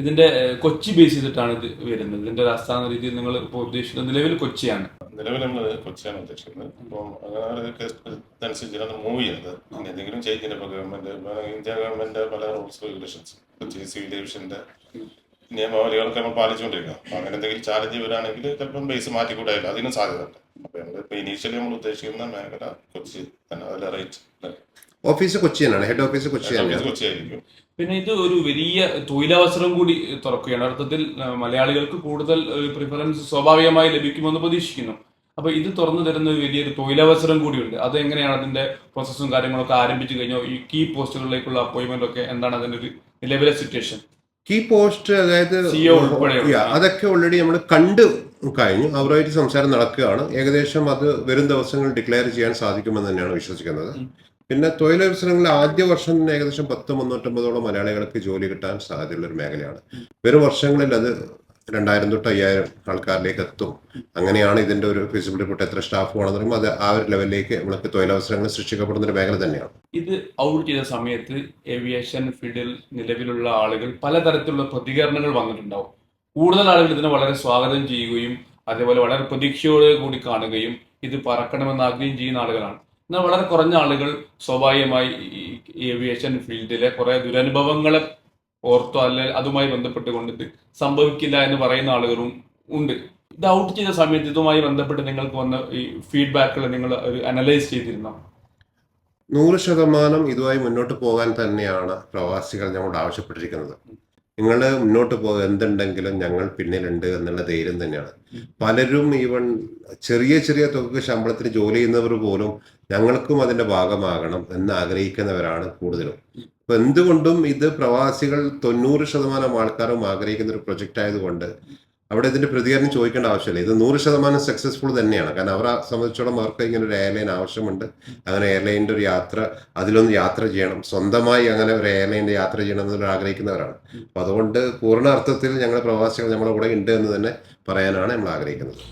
ഇതിന്റെ കൊച്ചി ബേസ് ചെയ്തിട്ടാണ് ഇത് വരുന്നത്. ഇതിന്റെ ആസ്ഥാന രീതിയിൽ നിങ്ങൾ ഇപ്പോൾ ഉദ്ദേശിക്കുന്നത് നിലവിൽ കൊച്ചിയാണ്. നിലവിൽ നമ്മൾ കൊച്ചിയാണ് ഉദ്ദേശിക്കുന്നത്. അപ്പം അങ്ങനെ അനുസരിച്ചാണ് മൂവ് ചെയ്യുന്നത്. പിന്നെ എന്തെങ്കിലും ചേഞ്ചിന് ഇപ്പോൾ ഗവൺമെന്റ് ഇന്ത്യ ഗവൺമെന്റ് പല റൂൾസ് റെഗുലേഷൻസ് കൊച്ചി സിവിൽ ഡിവിഷന്റെ നിയമാവലികളൊക്കെ നമ്മൾ പാലിച്ചുകൊണ്ടിരിക്കുക. അപ്പൊ അങ്ങനെ എന്തെങ്കിലും ചാലഞ്ച് വരാണെങ്കിൽ ചിലപ്പം ബേസ് മാറ്റിക്കൂടായില്ല, അതിനും സാധ്യതയുണ്ട്. അപ്പൊ നമ്മളിപ്പോൾ ഇനീഷ്യലി നമ്മൾ ഉദ്ദേശിക്കുന്ന മേഖല കൊച്ചി തന്നെ, അതിലെ റേറ്റ് ഓഫീസ് കൊച്ചിയാണ്, ഹെഡ് ഓഫീസ് കൊച്ചിയാണ്. കൊച്ചി ആയിരിക്കും. പിന്നെ ഇത് ഒരു വലിയ തൊഴിലവസരം കൂടി തുറക്കുകയാണ്. അർത്ഥത്തിൽ മലയാളികൾക്ക് കൂടുതൽ പ്രിഫറൻസ് സ്വാഭാവികമായി ലഭിക്കുമെന്ന് പ്രതീക്ഷിക്കുന്നു. അപ്പൊ ഇത് തുറന്നു തരുന്ന വലിയൊരു തൊഴിലവസരം കൂടിയുണ്ട്. അത് എങ്ങനെയാണ് അതിന്റെ പ്രോസസ്സും കാര്യങ്ങളൊക്കെ ആരംഭിച്ചു കഴിഞ്ഞോ? ഈ കീ പോസ്റ്റുകളിലേക്കുള്ള അപ്പോയിന്റ്മെന്റ് ഒക്കെ എന്താണ് അതിന്റെ ഒരു നിലവിലെ സിറ്റുവേഷൻ? കീ പോസ്റ്റ്, അതായത് CEO ഉൾപ്പെടെയുള്ള അതൊക്കെ ഓൾറെഡി നമ്മൾ കണ്ടു കഴിഞ്ഞു. അവരുമായിട്ട് സംസാരം നടക്കുകയാണ്. ഏകദേശം അത് വരും ദിവസങ്ങളിൽ ഡിക്ലെയർ ചെയ്യാൻ സാധിക്കുമെന്ന് തന്നെയാണ് വിശ്വസിക്കുന്നത്. പിന്നെ തൊഴിലവസരങ്ങളിൽ ആദ്യ വർഷം തന്നെ ഏകദേശം 350 മലയാളികൾക്ക് ജോലി കിട്ടാൻ സാധ്യതയുള്ള ഒരു മേഖലയാണ്. വരും വർഷങ്ങളിൽ അത് 2000 തൊട്ട് 5000 ആൾക്കാരിലേക്ക് എത്തും. അങ്ങനെയാണ് ഇതിന്റെ ഒരു ഫീസിബിലിറ്റി റിപ്പോർട്ട്. എത്ര സ്റ്റാഫ് വേണമെന്ന് പറയുമ്പോൾ അത് ആ ഒരു ലെവലിലേക്ക് നമുക്ക് തൊഴിലവസരങ്ങൾ സൃഷ്ടിക്കപ്പെടുന്ന ഒരു മേഖല തന്നെയാണ്. ഇത് ഔട്ട് ചെയ്ത സമയത്ത് ഏവിയേഷൻ ഫീൽഡിൽ നിലവിലുള്ള ആളുകൾ പലതരത്തിലുള്ള പ്രതികരണങ്ങൾ വന്നിട്ടുണ്ടാവും. കൂടുതൽ ആളുകൾ ഇതിനെ വളരെ സ്വാഗതം ചെയ്യുകയും അതേപോലെ വളരെ പ്രതീക്ഷയോടെ കൂടി കാണുകയും ഇത് പറക്കണമെന്ന് ആഗ്രഹം ചെയ്യുന്ന ആളുകളാണ്. എന്നാൽ വളരെ കുറഞ്ഞ ആളുകൾ സ്വാഭാവികമായി ഈ ഏവിയേഷൻ ഫീൽഡിലെ കുറെ ദുരനുഭവങ്ങളെ ഓർത്തോ അല്ലെ അതുമായി ബന്ധപ്പെട്ടുകൊണ്ട് ഇത് സംഭവിക്കില്ല എന്ന് പറയുന്ന ആളുകളും ഉണ്ട്. ഇത് ഔട്ട് ചെയ്ത സമയത്ത് ഇതുമായി ബന്ധപ്പെട്ട് നിങ്ങൾക്ക് വന്ന ഈ ഫീഡ്ബാക്കുകൾ നിങ്ങൾ ഒരു അനലൈസ് ചെയ്തിരുന്നോ? 100% ഇതുമായി മുന്നോട്ട് പോകാൻ തന്നെയാണ് പ്രവാസികൾ ഞങ്ങളോട് ആവശ്യപ്പെട്ടിരിക്കുന്നത്. നിങ്ങൾ മുന്നോട്ട് പോകുക, എന്തുണ്ടെങ്കിലും ഞങ്ങൾ പിന്നിലുണ്ട് എന്നുള്ള ധൈര്യം തന്നെയാണ്. പലരും ഈവൻ ചെറിയ ചെറിയ തുകക്ക് ശമ്പളത്തിന് ജോലി ചെയ്യുന്നവർ പോലും ഞങ്ങൾക്കും അതിന്റെ ഭാഗമാകണം എന്ന് ആഗ്രഹിക്കുന്നവരാണ് കൂടുതലും. അപ്പൊ എന്തുകൊണ്ടും ഇത് പ്രവാസികൾ 90% ആൾക്കാരും ആഗ്രഹിക്കുന്ന ഒരു പ്രൊജക്റ്റ് ആയതുകൊണ്ട് അവിടെ ഇതിന്റെ പ്രതികരണം ചോദിക്കേണ്ട ആവശ്യമില്ല. ഇത് 100% സക്സസ്ഫുൾ തന്നെയാണ്. കാരണം അവരെ സംബന്ധിച്ചോളം അവർക്ക് ഇങ്ങനെ ഒരു എയർലൈൻ ആവശ്യമുണ്ട്. അങ്ങനെ എയർലൈനിന്റെ ഒരു യാത്ര, അതിലൊന്ന് യാത്ര ചെയ്യണം, സ്വന്തമായി അങ്ങനെ ഒരു എയർലൈനിന്റെ യാത്ര ചെയ്യണം എന്നൊരു ആഗ്രഹിക്കുന്നവരാണ്. അപ്പൊ അതുകൊണ്ട് പൂർണ്ണ അർത്ഥത്തിൽ ഞങ്ങൾ പ്രവാസികൾ നമ്മുടെ കൂടെ ഉണ്ട് എന്ന് തന്നെ പറയാനാണ് നമ്മൾ ആഗ്രഹിക്കുന്നത്.